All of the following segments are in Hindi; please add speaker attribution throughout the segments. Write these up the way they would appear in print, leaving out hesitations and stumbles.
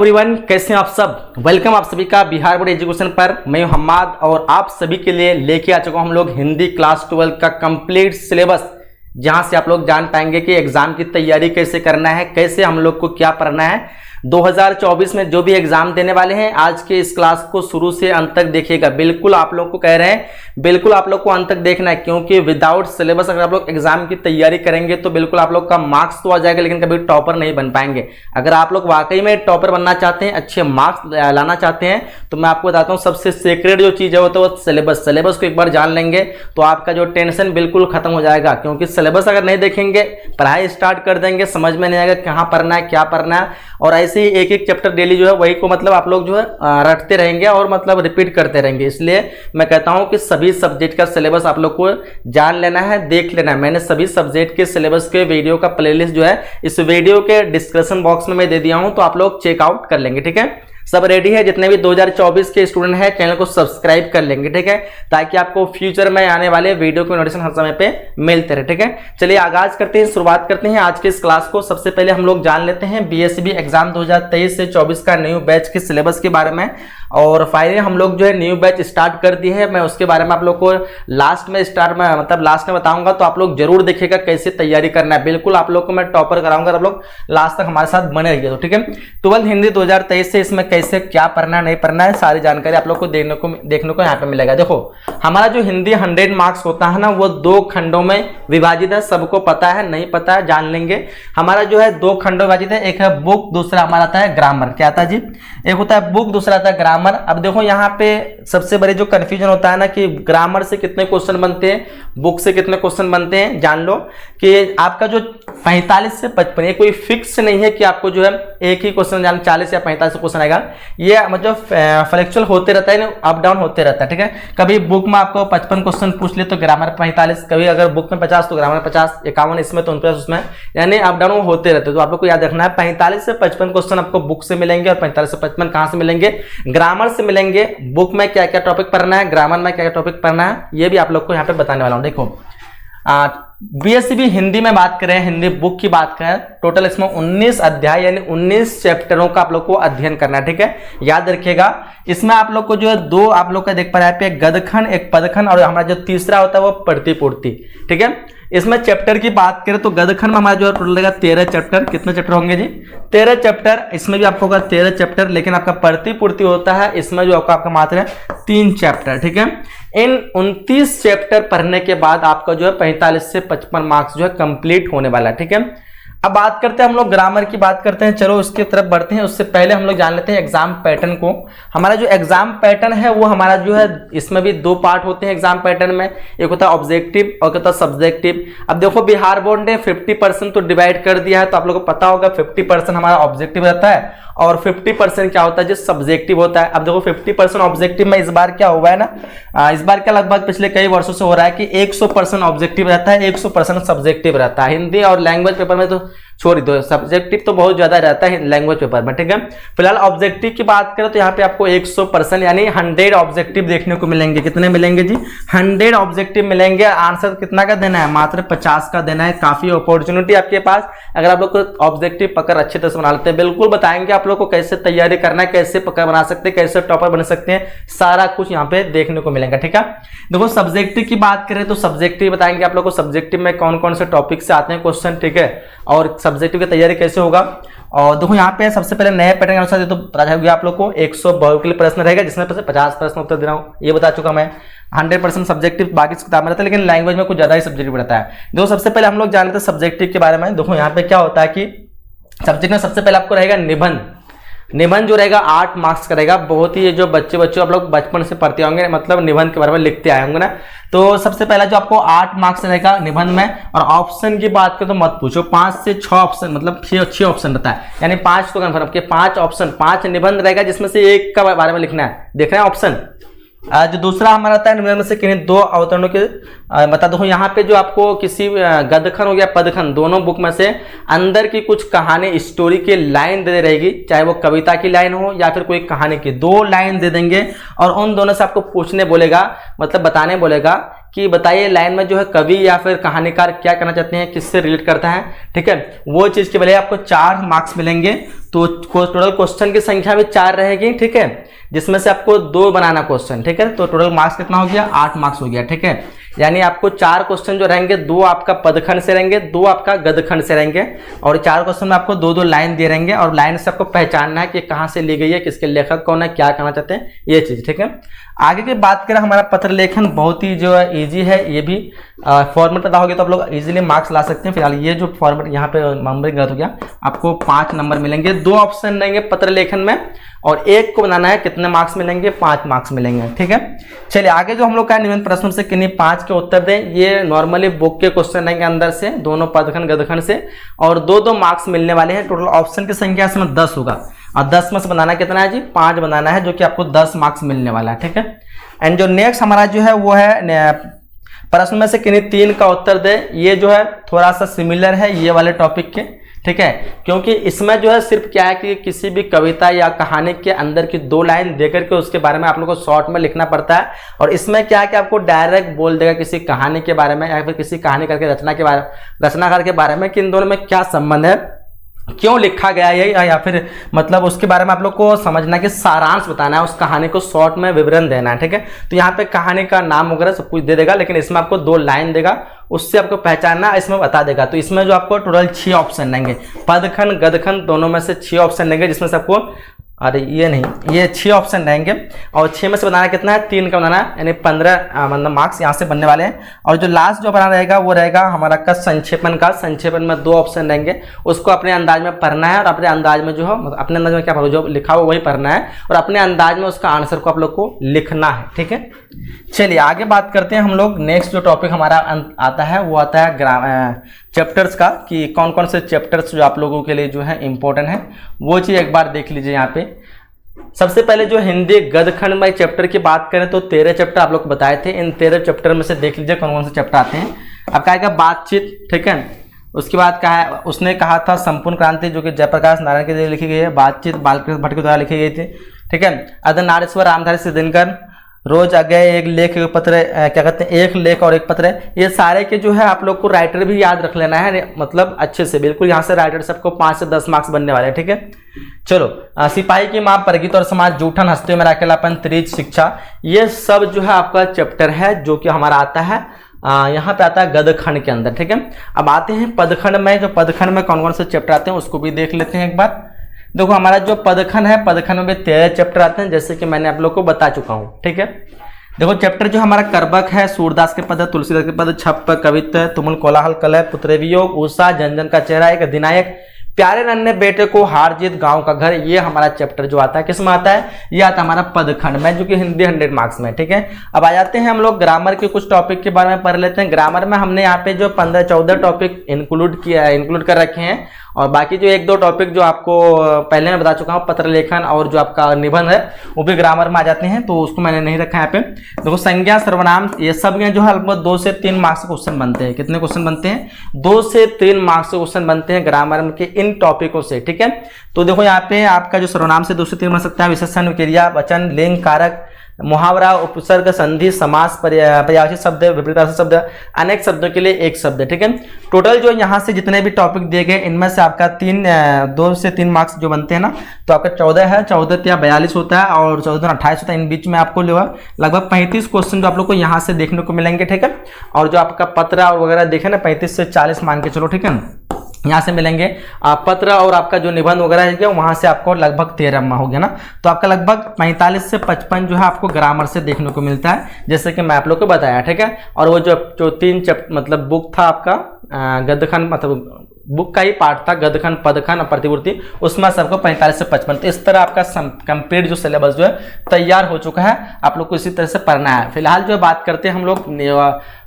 Speaker 1: एवरीवन, कैसे हैं आप सब। वेलकम आप सभी का बिहार बोर्ड एजुकेशन पर। मैं हम्माद और आप सभी के लिए लेके आ चुका हूं हम लोग हिंदी क्लास 12 का कंप्लीट सिलेबस, जहां से आप लोग जान पाएंगे कि एग्जाम की तैयारी कैसे करना है, कैसे हम लोग को क्या पढ़ना है। 2024 में जो भी एग्जाम देने वाले हैं, आज के इस क्लास को शुरू से अंत तक देखिएगा। बिल्कुल आप लोग को कह रहे हैं, बिल्कुल आप लोग को अंत तक देखना है, क्योंकि विदाउट सिलेबस अगर आप लोग एग्जाम की तैयारी करेंगे तो बिल्कुल आप लोग का मार्क्स तो आ जाएगा, लेकिन कभी टॉपर नहीं बन पाएंगे। अगर आप लोग वाकई में टॉपर बनना चाहते हैं, अच्छे मार्क्स लाना चाहते हैं, तो मैं आपको बताता हूँ सबसे सीक्रेट जो चीज़ है वो तो सिलेबस। सिलेबस को एक बार जान लेंगे तो आपका जो टेंशन बिल्कुल खत्म हो जाएगा, क्योंकि सिलेबस अगर नहीं देखेंगे, पढ़ाई स्टार्ट कर देंगे, समझ में नहीं आएगा कहाँ पढ़ना है, क्या पढ़ना है। और ऐसे ही एक एक चैप्टर डेली जो है वही को मतलब आप लोग जो है रटते रहेंगे और मतलब रिपीट करते रहेंगे। इसलिए मैं कहता हूं कि सभी सब्जेक्ट का सिलेबस आप लोग को जान लेना है, देख लेना है। मैंने सभी सब्जेक्ट के सिलेबस के वीडियो का प्लेलिस्ट जो है इस वीडियो के डिस्क्रिप्शन बॉक्स में मैं दे दिया हूं, तो आप लोग चेकआउट कर लेंगे। ठीक है, सब रेडी है। जितने भी 2024 के स्टूडेंट हैं चैनल को सब्सक्राइब कर लेंगे, ठीक है, ताकि आपको फ्यूचर में आने वाले वीडियो की नोटिफिकेशन हर समय पे मिलते रहे। ठीक है, चलिए आगाज करते हैं, शुरुआत करते हैं आज के इस क्लास को। सबसे पहले हम लोग जान लेते हैं बीएसबी एग्जाम 2023 से 24 का न्यू बैच के सिलेबस के बारे में। और फाइनली हम लोग जो है न्यू बैच स्टार्ट कर दिए है। मैं उसके बारे में आप लोग को लास्ट में बताऊंगा, तो आप लोग जरूर देखिएगा कैसे तैयारी करना है। बिल्कुल आप लोग को मैं टॉपर कराऊंगा, आप लोग लास्ट तक हमारे साथ बने रहिए। तो ठीक है, 12 हिंदी 2023 से इसमें कैसे क्या पढ़ना है, नहीं पढ़ना है, सारी जानकारी आप लोग को देखने को यहाँ पे मिलेगा। देखो, हमारा जो हिंदी 100 मार्क्स होता है ना, वो 2 खंडों में विभाजित है। सबको पता है, नहीं पता है जान लेंगे। हमारा जो है 2 खंडों में विभाजित है, एक है बुक, दूसरा हमारा आता है ग्रामर। क्या आता है जी? एक होता है बुक, दूसरा आता है ग्रामर। अब देखो यहाँ पे सबसे बड़े जो कंफ्यूजन होता है ना कि ग्रामर से कितने क्वेश्चन बनते हैं, बुक से कितने क्वेश्चन बनते हैं। जान लो कि आपका जो 45 से 55, ये कोई फिक्स नहीं है कि आपको जो है एक ही क्वेश्चन 40 या 45 क्वेश्चन आएगा। ये मतलब फ्लैक्चुअल होते रहता है, अप डाउन होते रहता है। ठीक है, कभी बुक में आपको 55 क्वेश्चन पूछ ले तो ग्रामर 45, कभी अगर बुक में 50 तो ग्रामर 50, 51 इसमें तो 49 उसमें, यानी अप डाउन होते रहते हैं। तो आप लोग को याद रखना है 45 से 55 क्वेश्चन आपको बुक से मिलेंगे, और 45 से 55 कहाँ से मिलेंगे? ग्रामर से मिलेंगे। बुक में क्या क्या टॉपिक पढ़ना है, ग्रामर में क्या क्या टॉपिक पढ़ना है, ये भी आप लोग को यहाँ पे बताने वाला हूँ। देखो, बीएसबी हिंदी में बात करें, हिंदी बुक की बात करें, टोटल इसमें 19 अध्याय यानी 19 चैप्टरों का आप लोग को अध्ययन करना है। ठीक है, याद रखिएगा। इसमें आप लोग को जो है 2 आप लोग का देख पा रहे हैं, एक गदखंड, एक पदखंड, और हमारा जो तीसरा होता है वो प्रतिपूर्ति। ठीक है, इसमें चैप्टर की बात करें तो गदखंड में हमारा जो है टोटल रहेगा 13 चैप्टर। कितने चैप्टर होंगे जी? 13 चैप्टर। इसमें भी आपको होगा 13 चैप्टर, लेकिन आपका प्रतिपूर्ति होता है, इसमें जो आपका मात्र है 3 चैप्टर। ठीक है, इन 29 चैप्टर पढ़ने के बाद आपका जो है 45 से 55 मार्क्स जो है कंप्लीट होने वाला है। ठीक है, अब बात करते हैं हम लोग ग्रामर की बात करते हैं। चलो उसकी तरफ बढ़ते हैं, उससे पहले हम लोग जान लेते हैं एग्जाम पैटर्न को। हमारा जो एग्जाम पैटर्न है वो हमारा जो है, इसमें भी 2 पार्ट होते हैं एग्जाम पैटर्न में। एक होता है ऑब्जेक्टिव और एक होता है सब्जेक्टिव। अब देखो, बिहार बोर्ड ने 50% तो डिवाइड कर दिया है, तो आप लोगों को पता होगा 50% हमारा ऑब्जेक्टिव रहता है और 50% क्या होता है जो सब्जेक्टिव होता है। अब देखो 50% ऑब्जेक्टिव में इस बार क्या हुआ है ना, इस बार क्या लगभग पिछले कई वर्षों से हो रहा है कि 100% ऑब्जेक्टिव रहता है, 100% सब्जेक्टिव रहता है। हिंदी और लैंग्वेज पेपर में तो छोड़ दो, सब्जेक्टिव तो बहुत ज्यादा रहता है लैंग्वेज पेपर में। ठीक है, फिलहाल ऑब्जेक्टिव की बात करें तो यहाँ पे आपको 100% यानी 100 ऑब्जेक्टिव देखने को मिलेंगे। कितने मिलेंगे जी? 100 ऑब्जेक्टिव मिलेंगे। आंसर कितना का देना है? मात्र 50 का देना है। काफी अपॉर्चुनिटी आपके पास, अगर आप लोग को ऑब्जेक्टिव पकड़ अच्छे तरह से बना लेते हैं। बिल्कुल बताएंगे आप लोग को कैसे तैयारी करना है, कैसे पकड़ बना सकते हैं, कैसे टॉपर बन सकते हैं, सारा कुछ यहाँ पे देखने को मिलेगा। ठीक है, देखो सब्जेक्टिव की बात करें तो सब्जेक्टिव बताएंगे आप लोग को सब्जेक्टिव में कौन कौन से टॉपिक से आते हैं क्वेश्चन। ठीक है, और सब्जेक्टिव की तैयारी कैसे होगा। और देखो यहाँ पे सबसे पहले नए पैटर्न के अनुसार तो पता होगा आप लोग को 100 के लिए प्रश्न रहेगा, जिसमें 50 प्रश्न उत्तर दे रहा हूँ, ये बता चुका मैं। 100% सब्जेक्टिव बाकी किताब में रहता है, लेकिन लैंग्वेज में कुछ ज्यादा ही सब्जेक्टिव रहता है। देखो सबसे पहले हम लोग जान लेते हैं सब्जेक्टिव के बारे में। देखो यहाँ पे क्या होता है कि सब्जेक्ट में सबसे पहले आपको रहेगा निबंध। निबंध जो रहेगा 8 मार्क्स का रहेगा। बहुत ही जो बच्चे आप लोग बचपन से पढ़ते होंगे, मतलब निबंध के बारे में लिखते आए होंगे ना, तो सबसे पहला जो आपको 8 मार्क्स रहेगा निबंध में। और ऑप्शन की बात करें तो मत पूछो, 5 से 6 ऑप्शन, मतलब 6 ऑप्शन रहता है, यानी 5 तो कन्फर्म के 5 ऑप्शन, 5 निबंध रहेगा, जिसमें से एक का बारे में लिखना है। देख रहे हैं ऑप्शन। जो दूसरा हमारा आता है निबंध में से किन्हीं 2 अवतरणों के बता दो। यहाँ पे जो आपको किसी गदखंड हो गया पदखंड, दोनों बुक में से अंदर की कुछ कहानी स्टोरी की लाइन दे रहेगी, चाहे वो कविता की लाइन हो या फिर कोई कहानी की, 2 लाइन दे देंगे और उन दोनों से आपको पूछने बोलेगा, मतलब बताने बोलेगा कि बताइए लाइन में जो है कवि या फिर कहानीकार क्या करना चाहते हैं, किससे रिलेट करता है, ठीक है, वो चीज़ के बजाय आपको 4 मार्क्स मिलेंगे। तो टोटल क्वेश्चन की संख्या भी 4 रहेगी, ठीक है, जिसमें से आपको 2 बनाना क्वेश्चन, ठीक है। तो टोटल मार्क्स कितना हो गया, 8 मार्क्स हो गया, ठीक है। यानी आपको 4 क्वेश्चन जो रहेंगे, 2 आपका पदखंड से रहेंगे, 2 आपका गदखंड से रहेंगे, और 4 क्वेश्चन में आपको 2-2 लाइन दे रहेंगे, और लाइन से आपको पहचानना है कि कहाँ से ली गई है, किसके लेखक कौन है, क्या कहना चाहते हैं, ये चीज़, ठीक है। आगे की बात करें, हमारा पत्र लेखन बहुत ही जो है ईजी है, ये भी फॉर्मेट पता होगा तो आप लोग इजीली मार्क्स ला सकते हैं। फिलहाल ये जो फॉर्मेट यहाँ पे नंबर गलत हो गया, आपको 5 नंबर मिलेंगे, 2 ऑप्शन रहेंगे पत्र लेखन में, और एक को बनाना है, कितने मार्क्स मिलेंगे, 5 मार्क्स मिलेंगे, ठीक है। चलिए आगे जो हम लोग का निबंध प्रश्न से किन्हीं 5 के उत्तर दें, ये नॉर्मली बुक के क्वेश्चन रहेंगे अंदर से, दोनों पदखंड गदखंड से, और 2-2 मार्क्स मिलने वाले हैं। टोटल ऑप्शन की संख्या इसमें 10 होगा, और 10 में से बनाना कितना है जी, 5 बनाना है, जो कि आपको 10 मार्क्स मिलने वाला है, ठीक है। एंड जो नेक्स्ट हमारा जो है वो है प्रश्न में से किन्हीं 3 का उत्तर दे। ये जो है थोड़ा सा सिमिलर है ये वाले टॉपिक के, ठीक है, क्योंकि इसमें जो है सिर्फ क्या है कि किसी भी कविता या कहानी के अंदर की 2 लाइन देकर के उसके बारे में आप लोग को शॉर्ट में लिखना पड़ता है, और इसमें क्या है कि आपको डायरेक्ट बोल देगा किसी कहानी के बारे में या फिर किसी कहानी करके रचनाकार के बारे में कि इन दोनों में क्या संबंध है, क्यों लिखा गया है, या फिर मतलब उसके बारे में आप लोग को समझना कि सारांश बताना है, उस कहानी को शॉर्ट में विवरण देना है, ठीक है। तो यहाँ पे कहानी का नाम वगैरह सब कुछ दे देगा, लेकिन इसमें आपको 2 लाइन देगा, उससे आपको पहचानना इसमें बता देगा। तो इसमें जो आपको टोटल 6 ऑप्शन रहेंगे, पदखंड गदखंड दोनों में से 6 ऑप्शन रहेंगे, जिसमें से आपको ये नहीं, ये 6 ऑप्शन रहेंगे, और 6 में से बनाना कितना है, 3 का बनाना है, यानी 15 मतलब मार्क्स यहाँ से बनने वाले हैं। और जो लास्ट जो बना रहेगा वो रहेगा हमारा का संक्षेपण का। संक्षेपण में 2 ऑप्शन रहेंगे, उसको अपने अंदाज में पढ़ना है, और अपने अंदाज में जो है, अपने अंदाज में क्या पढ़ो, जो लिखा हो वही पढ़ना है, और अपने अंदाज में उसका आंसर को आप लोग को लिखना है, ठीक है। चलिए आगे बात करते हैं हम लोग। नेक्स्ट जो टॉपिक हमारा आता है वो आता है चैप्टर्स का, कि कौन कौन से चैप्टर्स जो आप लोगों के लिए जो है इंपॉर्टेंट है, वो चीज़ एक बार देख लीजिए। यहाँ पे सबसे पहले जो हिंदी गदखंड में चैप्टर की बात करें तो 13 चैप्टर आप लोग को बताए थे। इन 13 चैप्टर में से देख लीजिए कौन कौन से चैप्टर आते हैं। अब क्या है, बातचीत, ठीक है। उसके बाद क्या है, उसने कहा था संपूर्ण क्रांति, जो कि जयप्रकाश नारायण के द्वारा लिखी गई है। बातचीत बालकृष्ण भट्ट के द्वारा लिखी गई थी, ठीक है। अर्धनारीश्वर रामधारी सिद्धिनकर, रोज अगय, एक लेख एक पत्र, क्या कहते हैं, एक लेख और एक पत्र, ये सारे के जो है आप लोग को राइटर भी याद रख लेना है, मतलब अच्छे से बिल्कुल। यहाँ से राइटर सबको 5 से 10 मार्क्स बनने वाले हैं, ठीक है। चलो, सिपाही की माँ, परगित और समाज, जूठन, हस्तियों में अकेलापन, त्रिज, शिक्षा, ये सब जो है आपका चैप्टर है, जो कि हमारा आता है यहाँ पे आता है गदखंड के अंदर, ठीक है। अब आते हैं पदखंड में। जो पदखंड में कौन कौन से चैप्टर आते हैं उसको भी देख लेते हैं एक बार। देखो हमारा जो पदखंड है, पदखंड में 13 चैप्टर आते हैं, जैसे कि मैंने आप लोग को बता चुका हूँ, ठीक है। देखो चैप्टर जो हमारा करबक है, सूरदास के पद, तुलसीदास के पद, छप, कवित्व, तुमुल, कोलाहल, कलह, पुत्रवियोग, उषा, जनजन का चेहरा, एक अधिनायक, प्यारे नन्हे बेटे को, हार जीत, गांव का घर, ये हमारा चैप्टर जो आता है किस में आता है, ये आता है हमारा पदखंड में, जो कि हिंदी 100 मार्क्स में, ठीक है। अब आ जाते हैं हम लोग ग्रामर के कुछ टॉपिक के बारे में पढ़ लेते हैं। ग्रामर में हमने यहाँ पे जो 15-14 टॉपिक इंक्लूड कर रखे हैं, और बाकी जो 1-2 टॉपिक जो आपको पहले मैं बता चुका हूँ, पत्र लेखन और जो आपका निबंध है, वो भी ग्रामर में आ जाते हैं, तो उसको मैंने नहीं रखा है यहाँ पे। देखो संज्ञा, सर्वनाम, ये सब में जो है लगभग 2 से 3 मार्क्स के क्वेश्चन बनते हैं। कितने क्वेश्चन बनते हैं? 2 से 3 मार्क्स के क्वेश्चन बनते हैं ग्रामर के इन टॉपिकों से, ठीक है। तो देखो यहाँ पे आपका जो सर्वनाम से 2 से 3 बन सकता है, विशेषण, क्रिया, वचन, लिंग, कारक, मुहावरा, उपसर्ग, संधि, समास, पर्यायवाची शब्द, विपरीतार्थक शब्द, अनेक शब्दों के लिए एक शब्द, ठीक है। टोटल जो यहाँ से जितने भी टॉपिक दिए गए, इनमें से आपका 2 से 3 मार्क्स जो बनते हैं ना, तो आपका 14 है, 14 या 42 होता है, और 14 28 होता है। इन बीच में आपको लगभग 35 क्वेश्चन जो आप लोग को यहाँ से देखने को मिलेंगे, ठीक है। और जो आपका पत्र और वगैरह देखे ना, 35 से 40 मान के चलो, ठीक है, यहाँ से मिलेंगे। पत्र और आपका जो निबंध वगैरह है वहाँ से आपको लगभग 13 हो गया ना, तो आपका लगभग 45 से 55 जो है आपको ग्रामर से देखने को मिलता है, जैसे कि मैं आप लोग को बताया, ठीक है। और वो जो 3 मतलब बुक था आपका गद्यखंड, मतलब बुक का ही पार्ट था, गद्यखंड, पदखंड और प्रतिपूर्ति, उसमें सबको 45 से 55। तो इस तरह आपका कंप्लीट जो सिलेबस जो है तैयार हो चुका है, आप लोग को इसी तरह से पढ़ना है। फिलहाल जो बात करते हैं हम लोग,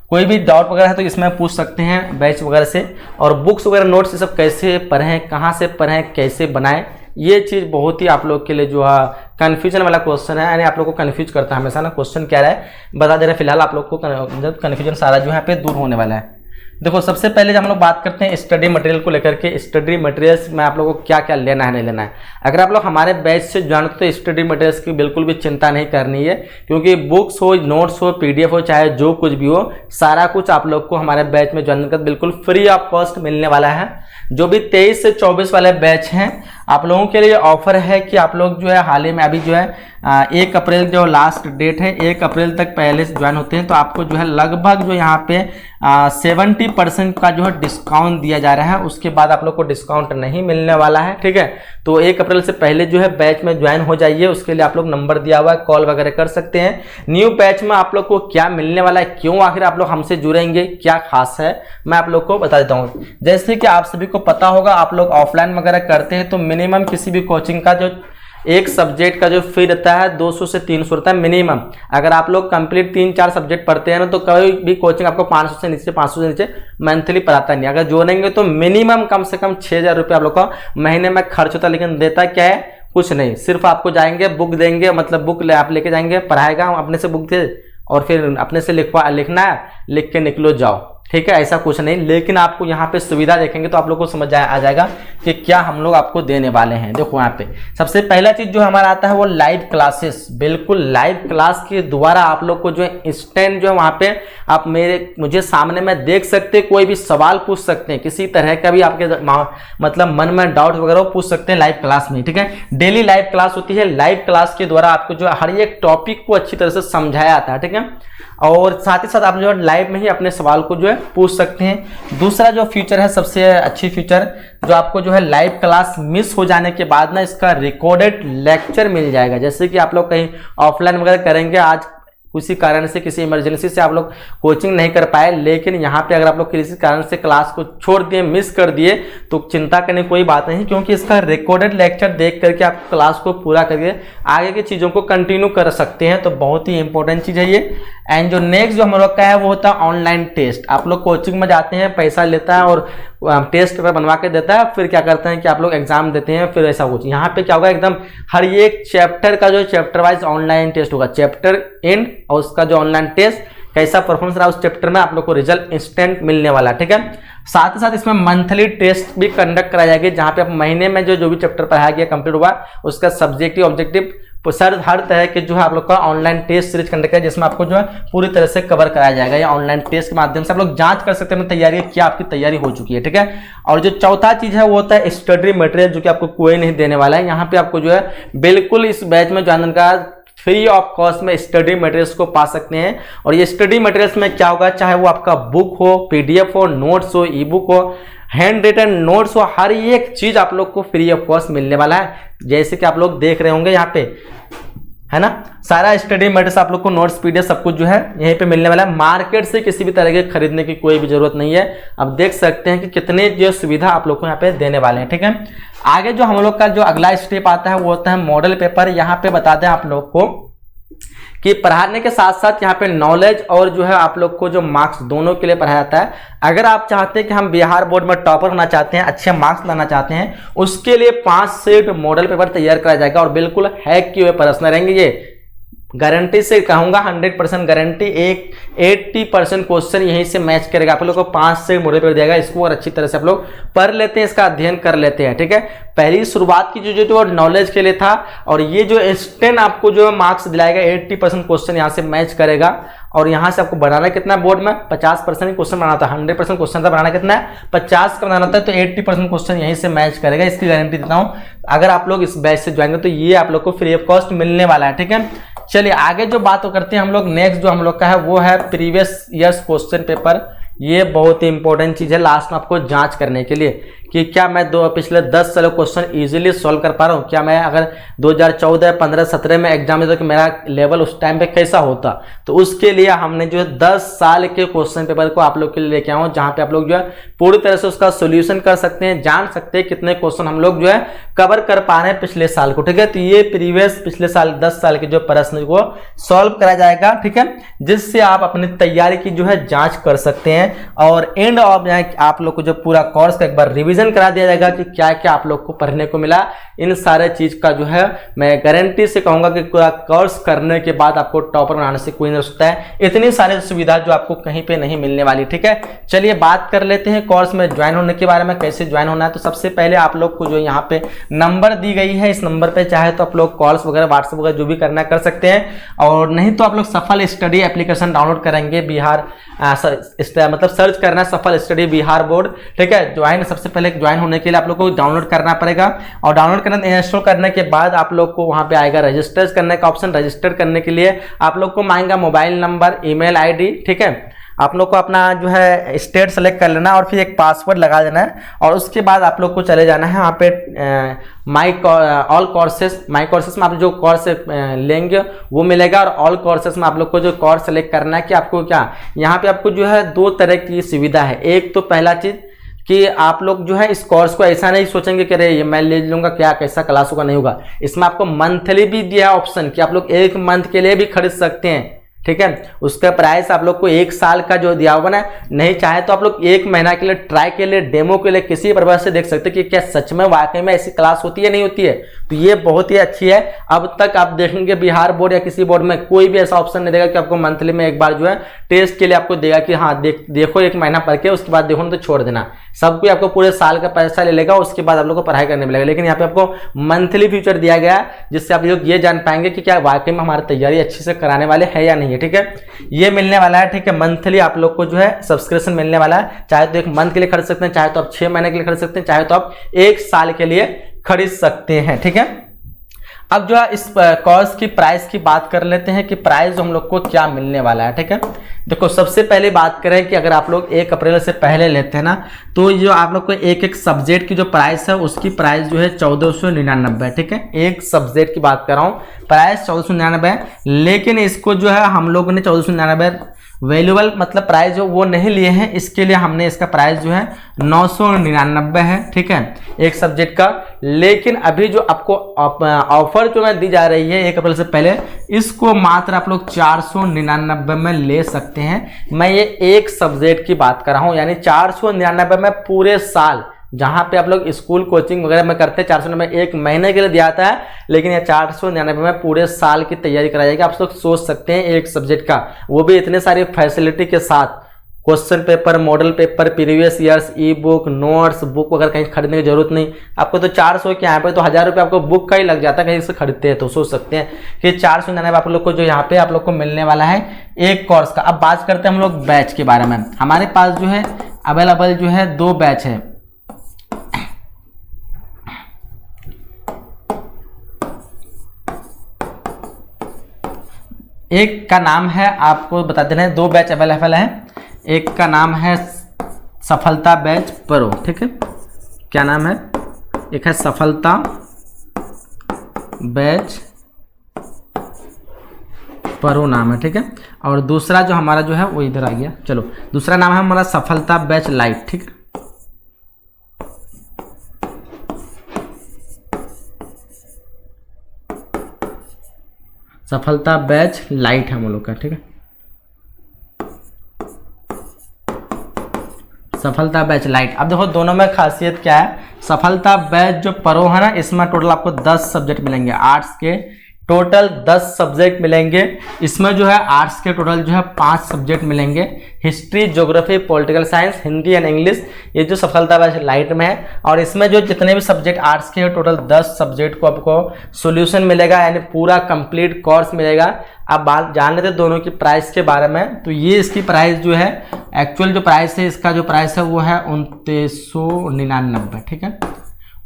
Speaker 1: कोई भी डाउट वगैरह है तो इसमें पूछ सकते हैं बैच वगैरह से, और बुक्स वगैरह नोट्स ये सब कैसे पढ़ें, कहाँ से पढ़ें, कैसे बनाएं, ये चीज़ बहुत ही आप लोग के लिए जो है कन्फ्यूजन वाला क्वेश्चन है, यानी आप लोग को कन्फ्यूज करता है हमेशा ना, क्वेश्चन क्या रहा है बता दे रहे। फिलहाल आप लोग को कन्फ्यूजन सारा जो है यहाँ पे दूर होने वाला है। देखो सबसे पहले जब हम लोग बात करते हैं स्टडी मटेरियल को लेकर के, स्टडी मटेरियल्स में आप लोगों को क्या क्या लेना है नहीं लेना है। अगर आप लोग हमारे बैच से ज्वाइन होते तो स्टडी मटेरियल्स की बिल्कुल भी चिंता नहीं करनी है, क्योंकि बुक्स हो, नोट्स हो, पीडीएफ हो, चाहे जो कुछ भी हो, सारा कुछ आप लोग को हमारे बैच में ज्वाइन कर बिल्कुल फ्री ऑफ कॉस्ट मिलने वाला है। जो भी 23 से 24 वाले बैच हैं, आप लोगों के लिए ऑफर है कि आप लोग जो है हाल ही में अभी जो है 1 अप्रैल जो लास्ट डेट है, 1 अप्रैल तक पहले से ज्वाइन होते हैं तो आपको जो है लगभग जो यहाँ पे 70% का जो है डिस्काउंट दिया जा रहा है। उसके बाद आप लोग को डिस्काउंट नहीं मिलने वाला है, ठीक है। तो 1 अप्रैल से पहले जो है बैच में ज्वाइन हो जाइए। उसके लिए आप लोग नंबर दिया हुआ है, कॉल वगैरह कर सकते हैं। न्यू बैच में आप लोग को क्या मिलने वाला है, क्यों आखिर आप लोग हमसे जुड़ेंगे, क्या खास है, मैं आप लोग को बता देता हूँ। जैसे कि आप सभी को पता होगा, आप लोग ऑफलाइन वगैरह करते हैं तो मिनिमम किसी भी कोचिंग का जो एक सब्जेक्ट का जो फी रहता है 200 से 300 रहता है मिनिमम। अगर आप लोग कंप्लीट 3-4 सब्जेक्ट पढ़ते हैं ना तो कोई भी कोचिंग आपको 500 से नीचे 500 से नीचे मंथली पढ़ाता नहीं। अगर जोड़ेंगे तो मिनिमम कम से कम 6000 रुपये आप लोग का महीने में खर्च होता है। लेकिन देता क्या है, कुछ नहीं, सिर्फ आपको जाएंगे बुक देंगे, मतलब बुक आप लेके जाएंगे, पढ़ाएगा, अपने से बुक दे और फिर अपने से लिखना है, लिख के निकलो जाओ, ठीक है। ऐसा कुछ नहीं, लेकिन आपको यहाँ पे सुविधा देखेंगे तो आप लोग को समझ आ जाएगा कि क्या हम लोग आपको देने वाले हैं। देखो यहाँ पे सबसे पहला चीज जो हमारा आता है वो लाइव क्लासेस। बिल्कुल लाइव क्लास के द्वारा आप लोग को जो है इंस्टेंट जो है वहाँ पे आप मुझे सामने में देख सकते हैं, कोई भी सवाल पूछ सकते हैं, किसी तरह का भी आपके मतलब मन में डाउट वगैरह पूछ सकते हैं लाइव क्लास में, ठीक है। डेली लाइव क्लास होती है। लाइव क्लास के द्वारा आपको जो हर एक टॉपिक को अच्छी तरह से समझाया जाता है, ठीक है। और साथ ही साथ आप जो है लाइव में ही अपने सवाल को जो है पूछ सकते हैं। दूसरा जो फीचर है, सबसे अच्छी फीचर जो आपको जो है लाइव क्लास मिस हो जाने के बाद ना इसका रिकॉर्डेड लेक्चर मिल जाएगा। जैसे कि आप लोग कहीं ऑफलाइन वगैरह करेंगे, आज किसी कारण से, किसी इमरजेंसी से आप लोग कोचिंग नहीं कर पाए, लेकिन यहाँ पे अगर आप लोग किसी कारण से क्लास को छोड़ दिए, मिस कर दिए, तो चिंता करने कोई बात नहीं, क्योंकि इसका रिकॉर्डेड लेक्चर देख करके आप क्लास को पूरा करके आगे की चीज़ों को कंटिन्यू कर सकते हैं। तो बहुत ही इंपॉर्टेंट चीज़ है ये। एंड जो नेक्स्ट जो हम लोग का है वो होता है ऑनलाइन टेस्ट। आप लोग कोचिंग में जाते हैं, पैसा लेता है और टेस्ट पेपर बनवा के देता है, फिर क्या करते हैं कि आप लोग एग्जाम देते हैं, फिर ऐसा कुछ। यहाँ पे क्या होगा, एकदम हर एक चैप्टर का जो चैप्टर वाइज ऑनलाइन टेस्ट होगा, चैप्टर एंड और उसका जो ऑनलाइन टेस्ट कैसा परफॉर्मेंस रहा उस चैप्टर में आप लोग को रिजल्ट इंस्टेंट मिलने वाला है, ठीक है। साथ ही साथ इसमें मंथली टेस्ट भी कंडक्ट कराया जाएगी, जहाँ पे आप महीने में जो भी चैप्टर पढ़ाया गया कंप्लीट हुआ उसका सब्जेक्टिव ऑब्जेक्टिव सर हर तरह के जो है आप लोग का ऑनलाइन टेस्ट सीरीज कंडक्ट किया, जिसमें आपको जो है पूरी तरह से कवर कराया जाएगा। या ऑनलाइन टेस्ट के माध्यम से आप लोग जांच कर सकते हैं तैयारी क्या आपकी तैयारी हो चुकी है, ठीक है। और जो चौथा चीज है वो होता है स्टडी मटेरियल, जो कि आपको कोई नहीं देने वाला है। यहाँ पे आपको जो है बिल्कुल इस बैच में ज्वाइन का फ्री ऑफ कॉस्ट में स्टडी मटेरियल्स को पा सकते हैं। और ये स्टडी मटेरियल्स में क्या होगा, चाहे वो आपका बुक हो, पीडीएफ हो, नोट्स हो, ई बुक हो, हैंड रिटन नोट्स हो, हर एक चीज आप लोग को फ्री ऑफ कॉस्ट मिलने वाला है। जैसे कि आप लोग देख रहे होंगे यहाँ पे, है ना, सारा स्टडी मटेरियल्स आप लोग को नोट्स पीडीएफ सब कुछ जो है यहीं पे मिलने वाला है। मार्केट से किसी भी तरह के खरीदने की कोई भी जरूरत नहीं है। अब देख सकते हैं कि कितने जो सुविधा आप लोग को यहाँ पे देने वाले हैं, ठीक है। आगे जो हम लोग का जो अगला स्टेप आता है वो होता है मॉडल पेपर। यहाँ पे बता दें आप लोग को कि पढ़ाने के साथ साथ यहाँ पे नॉलेज और जो है आप लोग को जो मार्क्स दोनों के लिए पढ़ाया जाता है। अगर आप चाहते हैं कि हम बिहार बोर्ड में टॉपर होना चाहते हैं, अच्छे मार्क्स लाना चाहते हैं, उसके लिए 5 सेट मॉडल पेपर तैयार कराया जाएगा और बिल्कुल हैक किए हुए प्रश्न रहेंगे। ये गारंटी से कहूंगा 100% गारंटी, 80% क्वेश्चन यहीं से मैच करेगा। आप लोग को 5 से मॉडल पेपर देगा, इसको और अच्छी तरह से आप लोग पढ़ लेते हैं, इसका अध्ययन कर लेते हैं, ठीक है। पहली शुरुआत की जो नॉलेज के लिए था, और ये जो इंस्टेंट आपको जो मार्क्स दिलाएगा, 80% क्वेश्चन यहाँ से मैच करेगा। और यहाँ से आपको बनाना कितना बोर्ड में 50% क्वेश्चन बनाना था, 100% क्वेश्चन था, बनाना कितना है 50 का बनाना था, तो 80% क्वेश्चन यहीं से मैच करेगा। इसकी गारंटी देता हूँ। अगर आप लोग इस बैच से ज्वाइन तो ये आप लोग को फ्री ऑफ कॉस्ट मिलने वाला है, ठीक है। चलिए आगे जो बात करते हैं हम लोग, नेक्स्ट जो हम लोग का है वो है प्रीवियस ईयर्स क्वेश्चन पेपर। ये बहुत ही इंपॉर्टेंट चीज है लास्ट में आपको जांच करने के लिए कि क्या मैं पिछले 10 सालों क्वेश्चन इजीली सॉल्व कर पा रहा हूँ। क्या मैं अगर 2014, 15, 17 में एग्जाम में तो कि मेरा लेवल उस टाइम पे कैसा होता। तो उसके लिए हमने जो है 10 साल के क्वेश्चन पेपर को आप लोग के लिए लेके आऊँ, जहाँ पे आप लोग जो है पूरी तरह से उसका सोल्यूशन कर सकते हैं, जान सकते हैं कितने क्वेश्चन हम लोग जो है कवर कर पा रहे हैं पिछले साल को, ठीक है। तो ये प्रीवियस पिछले साल 10 साल के जो प्रश्न को सॉल्व करा जाएगा, ठीक है, जिससे आप अपनी तैयारी की जो है जांच कर सकते हैं। और एंड ऑफ आप लोग को जो पूरा कोर्स का एक बार रिवीजन रिवीजन करा दिया जाएगा कि क्या क्या आप लोग को पढ़ने को मिला। इन सारे चीज का जो है मैं गारंटी से कहूंगा कि कोर्स करने के बाद आपको टॉपर बनाने से कोई नहीं हो सकता है। इतनी सारी सुविधा जो आपको कहीं पे नहीं मिलने वाली, ठीक है। चलिए बात कर लेते हैं कोर्स में ज्वाइन होने के बारे में, कैसे ज्वाइन होना है। तो सबसे पहले आप लोग को जो यहाँ पे नंबर दी गई है, इस नंबर पे चाहे तो आप लोग कॉल्स वगैरह व्हाट्सएप वगैरह जो भी करना कर सकते हैं, और नहीं तो आप लोग सफल स्टडी एप्लीकेशन डाउनलोड करेंगे। बिहार मतलब सर्च करना सफल स्टडी बिहार बोर्ड, ठीक है। ज्वाइन सबसे पहले ज्वाइन होने के लिए आप लोग को डाउनलोड करना पड़ेगा, और डाउनलोड करना इंस्टॉल करने के बाद आप लोग को वहां पे आएगा रजिस्टर करने का ऑप्शन। रजिस्टर करने के लिए आप लोग को मांगेगा मोबाइल नंबर, ईमेल आईडी, ठीक है। आप लोग को अपना जो है स्टेट सेलेक्ट कर लेना और फिर एक पासवर्ड लगा देना है, और उसके बाद आप लोग को चले जाना है वहाँ पे ऑल कोर्सेस में आप जो कोर्स लेंगे वो मिलेगा, और ऑल कोर्सेस में आप लोग को जो कोर्स सेलेक्ट करना है कि आपको क्या यहाँ पे आपको जो है दो तरह की सुविधा है। एक तो पहला चीज कि आप लोग जो है इस कोर्स को ऐसा नहीं सोचेंगे कि अरे ये मैं ले लूंगा क्या कैसा क्लास होगा, नहीं होगा। इसमें आपको मंथली भी दिया है ऑप्शन कि आप लोग 1 मंथ के लिए भी खरीद सकते हैं, ठीक है। उसका प्राइस आप लोग को 1 साल का जो दिया हुआ है, नहीं चाहे तो आप लोग 1 महीना के लिए ट्राई के लिए डेमो के लिए किसी पर्पज से देख सकते हैं कि क्या सच में वाकई में ऐसी क्लास होती है नहीं होती है। तो ये बहुत ही अच्छी है। अब तक आप देखेंगे बिहार बोर्ड या किसी बोर्ड में कोई भी ऐसा ऑप्शन नहीं देगा कि आपको मंथली में एक बार जो है टेस्ट के लिए आपको देगा कि हाँ देखो 1 महीना पढ़ के उसके बाद देखो तो छोड़ देना। सब कोई आपको पूरे साल का पैसा ले लेगा, उसके बाद आप लोग को पढ़ाई करने मिलेगा। लेकिन यहाँ पे आपको मंथली फ्यूचर दिया गया है, जिससे आप लोग ये जान पाएंगे कि क्या वाकई में हमारी तैयारी अच्छे से कराने वाले हैं या नहीं है, ठीक है। ये मिलने वाला है, ठीक है। मंथली आप लोग को जो है सब्सक्रिप्शन मिलने वाला है। चाहे तो 1 मंथ के लिए खरीद सकते हैं, चाहे तो आप 6 महीने के लिए खरीद सकते हैं, चाहे तो आप 1 साल के लिए खरीद सकते हैं, ठीक है। अब जो है इस कोर्स की प्राइस की बात कर लेते हैं कि प्राइस हम लोग को क्या मिलने वाला है, ठीक है। देखो सबसे पहले बात करें कि अगर आप लोग 1 अप्रैल से पहले लेते हैं ना, तो जो आप लोग को एक सब्जेक्ट की जो प्राइस है उसकी प्राइस जो है 1499, ठीक है। एक सब्जेक्ट की बात कर रहा हूँ, प्राइस 1499, लेकिन इसको जो है हम लोगों ने 1499 वैल्यूबल मतलब प्राइस जो वो नहीं लिए हैं, इसके लिए हमने इसका प्राइस जो है 999 है, ठीक है, एक सब्जेक्ट का। लेकिन अभी जो आपको ऑफर जो मैं दी जा रही है 1 अप्रैल से पहले, इसको मात्र आप लोग 499 में ले सकते हैं। मैं ये एक सब्जेक्ट की बात कर रहा हूँ, यानी 499 में पूरे साल, जहाँ पे आप लोग स्कूल कोचिंग वगैरह में करते हैं 499 1 महीने के लिए दिया जाता है, लेकिन ये 499 में पूरे साल की तैयारी कराई जाएगी। आप लोग सोच सकते हैं एक सब्जेक्ट का, वो भी इतने सारी फैसिलिटी के साथ, question paper, model paper, previous years, ई बुक, नोट्स, बुक वगैरह कहीं खरीदने की जरूरत नहीं आपको। तो 400 के यहाँ पे तो 1000 रुपये आपको बुक का ही लग जाता है कहीं से खरीदते हैं। तो सोच सकते हैं कि 499 आप लोग को जो यहाँ पे आप लोग को मिलने वाला है एक कोर्स का। अब बात करते हैं हम लोग बैच के बारे में। हमारे पास जो है अवेलेबल जो है 2 बैच है। एक का नाम है, आपको बता देना है, 2 बैच अवेलेबल है। एक का नाम है सफलता बैच प्रो, ठीक है। क्या नाम है? एक है सफलता बैच प्रो नाम है, ठीक है। और दूसरा जो हमारा जो है वो इधर आ गया, चलो दूसरा नाम है हमारा सफलता बैच लाइट, ठीक है। सफलता बैच लाइट है हम लोग का, ठीक है। सफलता बैच लाइट। अब देखो दोनों में खासियत क्या है। सफलता बैच जो प्रो है ना, इसमें टोटल आपको 10 सब्जेक्ट मिलेंगे, आर्ट्स के टोटल 10 सब्जेक्ट मिलेंगे। इसमें जो है आर्ट्स के टोटल जो है 5 सब्जेक्ट मिलेंगे, history, geography, political science, Hindi and English, ये जो सफलता बैच लाइट में है। और इसमें जो जितने भी सब्जेक्ट आर्ट्स के टोटल 10 सब्जेक्ट को आपको सॉल्यूशन मिलेगा, यानी पूरा कंप्लीट कोर्स मिलेगा। अब बात जान लेते हैं दोनों की प्राइस के बारे में। तो ये इसकी प्राइस जो है, एक्चुअल जो प्राइस है इसका जो प्राइस है वो है 2999, ठीक है,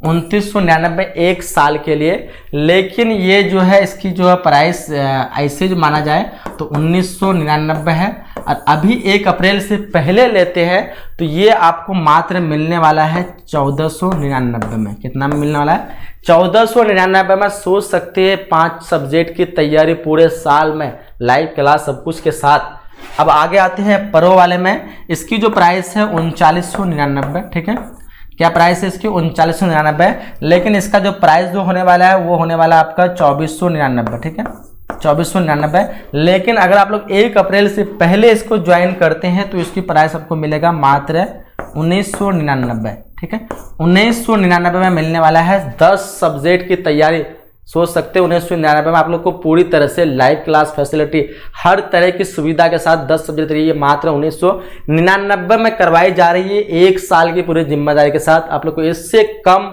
Speaker 1: 2999 1 साल के लिए। लेकिन ये जो है इसकी जो है प्राइस ऐसे जो माना जाए तो 1999 है। और अभी 1 अप्रैल से पहले लेते हैं तो ये आपको मात्र मिलने वाला है 1499 में। कितना में मिलने वाला है? 1499 में। सोच सकते हैं 5 सब्जेक्ट की तैयारी पूरे साल में, लाइव क्लास सब कुछ के साथ। अब आगे आते हैं प्रो वाले में। इसकी जो प्राइस है 3999, ठीक है। क्या प्राइस है इसकी? 3999। लेकिन इसका जो प्राइस जो होने वाला है वो होने वाला है आपका 2499, ठीक है, 2499। लेकिन अगर आप लोग 1 अप्रैल से पहले इसको ज्वाइन करते हैं तो इसकी प्राइस आपको मिलेगा मात्र 1999, ठीक है। 1999 में मिलने वाला है 10 सब्जेक्ट की तैयारी। सोच सकते हैं 1999 में आप लोग को पूरी तरह से लाइव क्लास फैसिलिटी हर तरह की सुविधा के साथ 10 सब्जेक्ट ये मात्र 1999 में करवाई जा रही है, 1 साल की पूरी जिम्मेदारी के साथ। आप लोग को इससे कम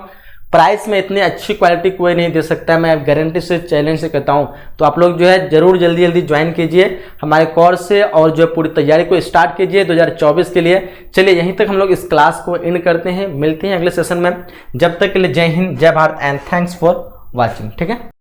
Speaker 1: प्राइस में इतनी अच्छी क्वालिटी कोई नहीं दे सकता, मैं गारंटी से चैलेंज से कहता हूं। तो आप लोग जो है जरूर जल्दी जल्दी ज्वाइन कीजिए हमारे कोर्स से और जो पूरी तैयारी को स्टार्ट कीजिए 2024 के लिए। चलिए यहीं तक हम लोग इस क्लास को एंड करते हैं, मिलते हैं अगले सेशन में। जब तक के लिए जय हिंद, जय Bharat and thanks for watching. ठीक है।